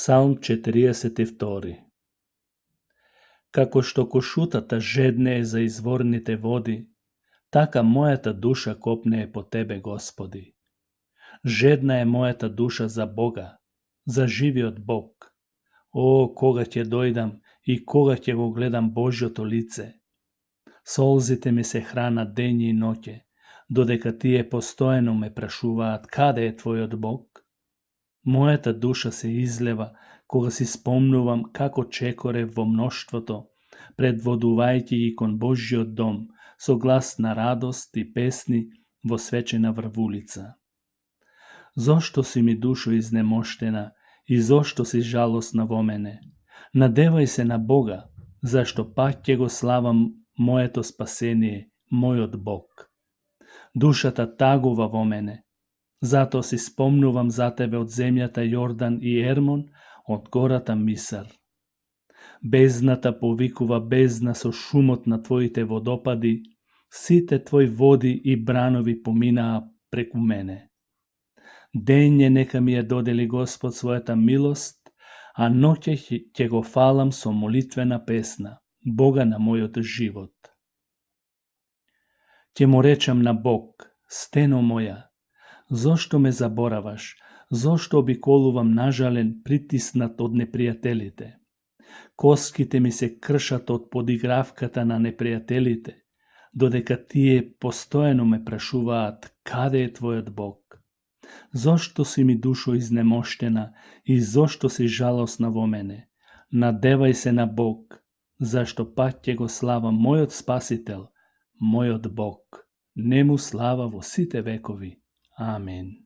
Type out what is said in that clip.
Псалм 42. Како што кошутата жеднее за изворните води, така мојата душа копнее по Тебе, Господи. Жедна е мојата душа за Бога, за живиот Бог. О, кога ќе дојдам и кога ќе го гледам Божјото лице. Солзите ми се хранат дење и ноќе, додека тие постојано ме прашуваат каде е Твојот Бог. Мојата душа се излева кога си спомнувам како чекорев во мноштвото, предводувајќи ги кон Божјиот дом, со глас на радост и песни во свечена врвулица. Зошто си ми душо изнемоштена и зошто си жалосна во мене? Надевај се на Бога, зашто пак ќе го славам моето спасение, мојот Бог. Душата тагува во мене, затоа си спомнувам за Тебе од земјата Јордан и Ермон, од гората Мисар. Бездната повикува бездна со шумот на Твоите водопади, сите Твои води и бранови поминаа преку мене. Дење нека ми ја додели Господ својата милост, а ноќе ќе го фалам со молитвена песна, Бога на мојот живот. Ќе му речам на Бог, стено моја, зошто ме забораваш, зошто обиколувам нажален, притиснат од непријателите? Коските ми се кршат од подигравката на непријателите, додека тие постојано ме прашуваат каде е Твојот Бог. Зошто си ми душо изнемоштена и зошто си жалосна во мене? Надевај се на Бог, зашто пак ќе го славам мојот Спасител, мојот Бог. Нему слава во сите векови. Амен.